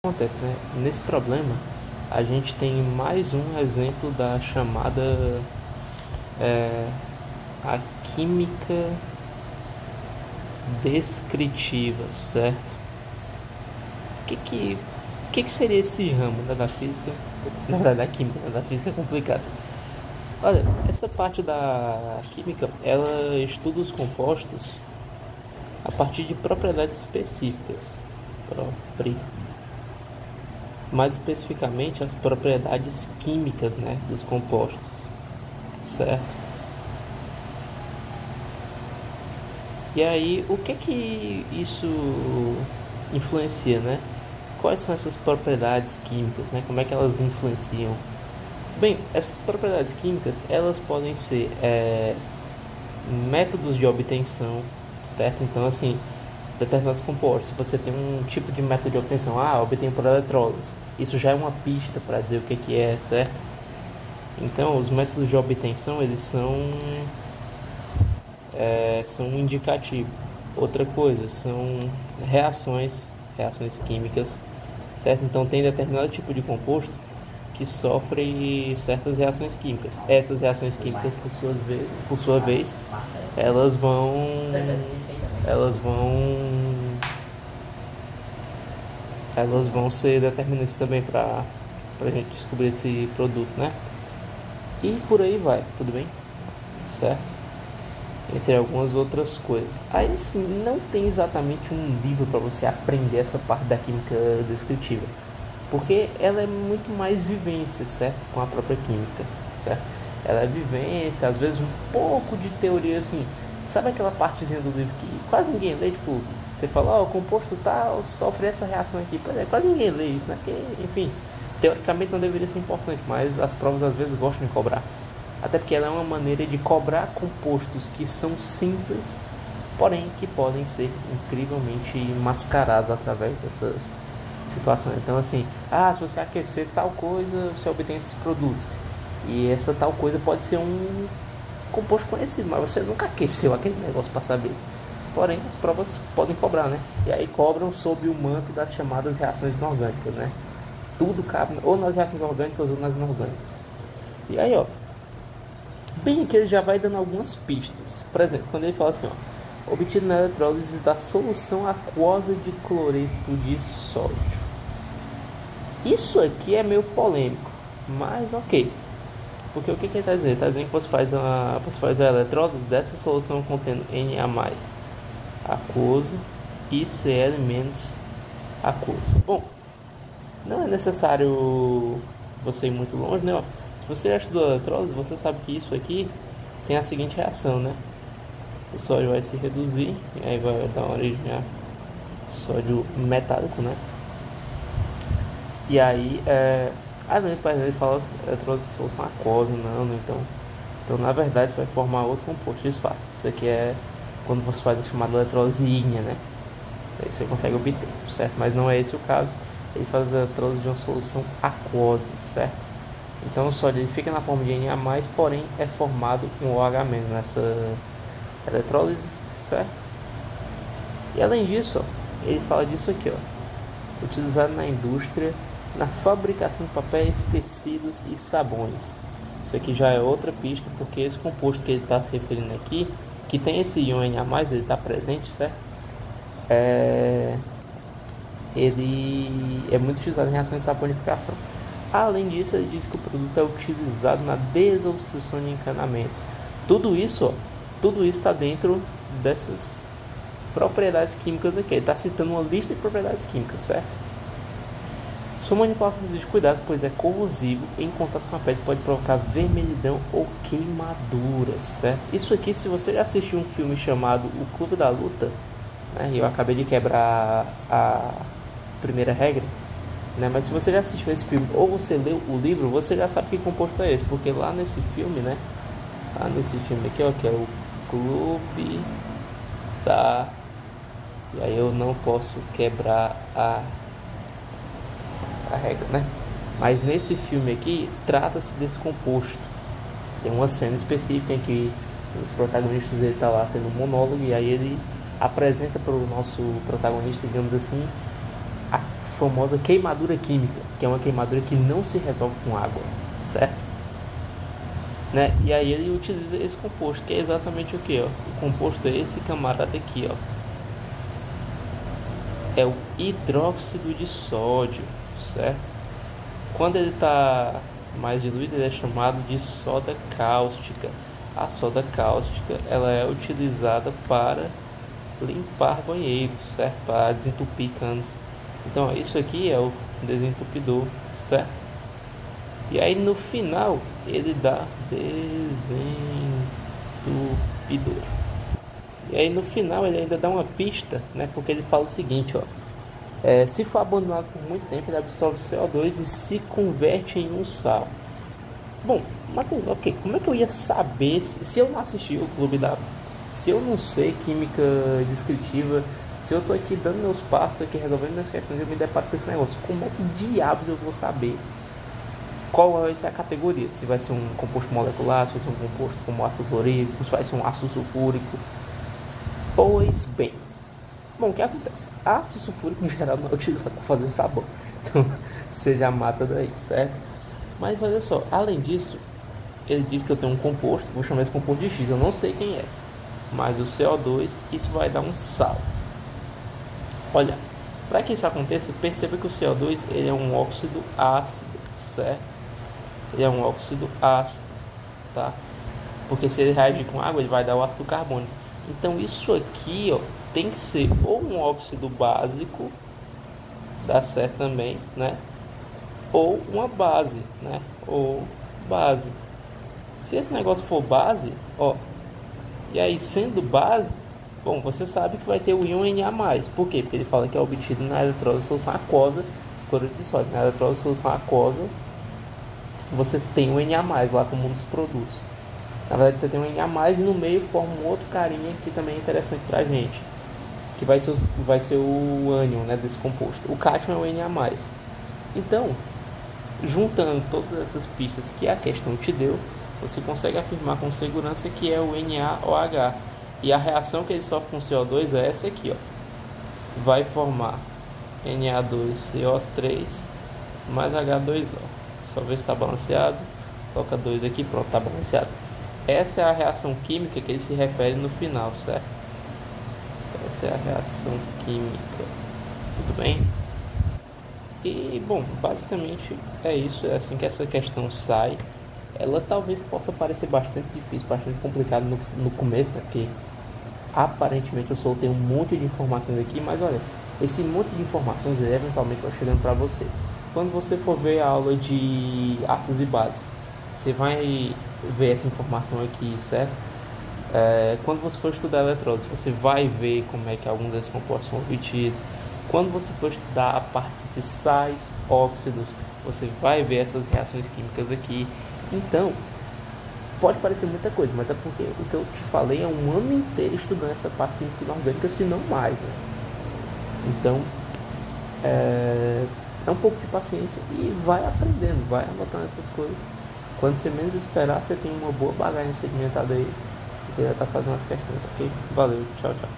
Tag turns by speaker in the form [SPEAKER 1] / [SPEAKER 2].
[SPEAKER 1] Acontece, né? Nesse problema, a gente tem mais um exemplo da chamada é, a química descritiva, certo? O que seria esse ramo, né, da física? Na verdade, da química, né? Da física é complicado. Olha, essa parte da química, ela estuda os compostos a partir de propriedades específicas. Propri Mais especificamente as propriedades químicas, né, dos compostos, certo? E aí, o que isso influencia, né? Quais são essas propriedades químicas, né? Como é que elas influenciam? Bem, essas propriedades químicas, elas podem ser métodos de obtenção, certo? Então, assim, determinados compostos, se você tem um tipo de método de obtenção, obtenho por eletrólise, isso já é uma pista para dizer o que é, certo? Então, os métodos de obtenção, eles são um indicativo. Outra coisa, são reações químicas, certo? Então, tem determinado tipo de composto que sofre certas reações químicas. Essas reações químicas, por sua vez, elas vão, elas vão, elas vão ser determinantes também para a gente descobrir esse produto, né? E por aí vai, tudo bem? Certo? Entre algumas outras coisas. Aí sim, não tem exatamente um livro para você aprender essa parte da química descritiva, porque ela é muito mais vivência, certo? Com a própria química, certo? Ela é vivência, às vezes um pouco de teoria, assim. Sabe aquela partezinha do livro que quase ninguém lê? Tipo, você fala, o composto tal sofre essa reação aqui. Pois é, quase ninguém lê isso, né? Porque, enfim, teoricamente não deveria ser importante, mas as provas às vezes gostam de cobrar. Até porque ela é uma maneira de cobrar compostos que são simples, porém que podem ser incrivelmente mascarados através dessas situações. Então, assim, se você aquecer tal coisa, você obtém esses produtos. E essa tal coisa pode ser um composto conhecido, mas você nunca aqueceu aquele negócio para saber. Porém, as provas podem cobrar, né? E aí cobram sob o manto das chamadas reações inorgânicas, né? Tudo cabe ou nas reações orgânicas ou nas inorgânicas. E aí, ó, bem que ele já vai dando algumas pistas. Por exemplo, quando ele fala assim, ó, obtido na eletrólise da solução aquosa de cloreto de sódio. Isso aqui é meio polêmico, mas ok. Porque o que ele está dizendo? Está dizendo que você faz a eletrólise dessa solução contendo Na+, aquoso, e Cl- aquoso. Bom, não é necessário você ir muito longe, né? Se você já estudou eletrólise, você sabe que isso aqui tem a seguinte reação, né? O sódio vai se reduzir, e aí vai dar origem a sódio metálico, né? E aí, ele fala eletrólise de solução aquosa, não, né? Então, na verdade, você vai formar outro composto, disfarce. Isso aqui é quando você faz a chamada eletrólise ígnea, né? Aí você consegue obter, certo? Mas não é esse o caso. Ele faz a eletrólise de uma solução aquosa, certo? Então o sódio ele fica na forma de Na+, porém é formado um OH- nessa eletrólise, certo? E além disso, ó, ele fala disso aqui, ó, utilizado na indústria, na fabricação de papéis, tecidos e sabões. Isso aqui já é outra pista, porque esse composto que ele está se referindo aqui, que tem esse íon Na+, ele está presente, certo? Ele é muito utilizado em reações de saponificação. Além disso, ele diz que o produto é utilizado na desobstrução de encanamentos. Tudo isso, ó, tudo isso está dentro dessas propriedades químicas aqui. Ele está citando uma lista de propriedades químicas, certo? Sua manipulação exige cuidados, pois é corrosivo e em contato com a pele pode provocar vermelhidão ou queimaduras, certo? Isso aqui, se você já assistiu um filme chamado O Clube da Luta, né, eu acabei de quebrar a primeira regra, né, mas se você já assistiu esse filme ou você leu o livro, você já sabe que composto é esse, porque lá nesse filme, né, lá nesse filme aqui, ó, que é o Clube da... E aí eu não posso quebrar a regra, né? Mas nesse filme aqui, trata-se desse composto. Tem uma cena específica em que os protagonistas, ele tá lá tendo um monólogo, e aí ele apresenta para o nosso protagonista, digamos assim, a famosa queimadura química, que é uma queimadura que não se resolve com água, certo? Né? E aí ele utiliza esse composto, que é exatamente o que? Ó? O composto é esse camarada aqui, ó. É o hidróxido de sódio, certo? Quando ele está mais diluído, ele é chamado de soda cáustica. A soda cáustica, ela é utilizada para limpar banheiros, certo? Para desentupir canos. Então, isso aqui é o desentupidor, certo? E aí no final ele dá desentupidor. E aí no final ele ainda dá uma pista, né? Porque ele fala o seguinte, ó. Se for abandonado por muito tempo, ele absorve CO2 e se converte em um sal. Bom, mas ok, como é que eu ia saber se eu não assisti o Clube da... Se eu não sei química descritiva, se eu tô aqui dando meus passos, tô aqui resolvendo minhas questões e eu me deparo com esse negócio, como é que diabos eu vou saber qual vai ser a categoria? Se vai ser um composto molecular, se vai ser um composto como ácido clorídrico, se vai ser um ácido sulfúrico? Pois bem, bom, o que acontece? Ácido sulfúrico em geral não é utilizado para fazer sabão, então você já mata daí, certo? Mas olha só, além disso, ele diz que eu tenho um composto, vou chamar esse composto de X, eu não sei quem é, mas o CO2, isso vai dar um sal. Olha, para que isso aconteça, perceba que o CO2 ele é um óxido ácido, certo? Ele é um óxido ácido, tá? Porque se ele reagir com água, ele vai dar o ácido carbônico. Então isso aqui, ó, tem que ser ou um óxido básico, dá certo também, né? Ou uma base, né? Ou base. Se esse negócio for base, ó, e aí sendo base, bom, você sabe que vai ter o íon Na+. Por quê? Porque ele fala que é obtido na eletrólise de solução aquosa, cloreto de sódio. Na eletrólise de solução aquosa, você tem o Na+, lá como um dos produtos. Na verdade, você tem um Na+, e no meio forma um outro carinha que também é interessante pra gente, que vai ser o ânion, né, desse composto. O cátion é o Na+. Então, juntando todas essas pistas que a questão te deu, você consegue afirmar com segurança que é o NaOH. E a reação que ele sofre com CO2 é essa aqui, ó. Vai formar Na2CO3 mais H2O. Só ver se está balanceado. Coloca 2 aqui, pronto, está balanceado. Essa é a reação química que ele se refere no final, certo? Essa é a reação química. Tudo bem? E, bom, basicamente é isso. É assim que essa questão sai. Ela talvez possa parecer bastante difícil, bastante complicado no começo, né? Porque aparentemente eu soltei um monte de informações aqui, mas olha, esse monte de informações eventualmente vai chegando para você. Quando você for ver a aula de ácidos e bases, você vai ver essa informação aqui, certo? Quando você for estudar eletrólise, você vai ver como é que alguns desses compostos são obtidos. Quando você for estudar a parte de sais, óxidos, você vai ver essas reações químicas aqui. Então, pode parecer muita coisa, mas é porque o que eu te falei é um ano inteiro estudando essa parte química inorgânica, se não mais, né? Então, é um pouco de paciência e vai aprendendo, vai anotando essas coisas. Quando você menos esperar, você tem uma boa bagagem sedimentada aí e você já está fazendo as questões, ok? Valeu, tchau, tchau.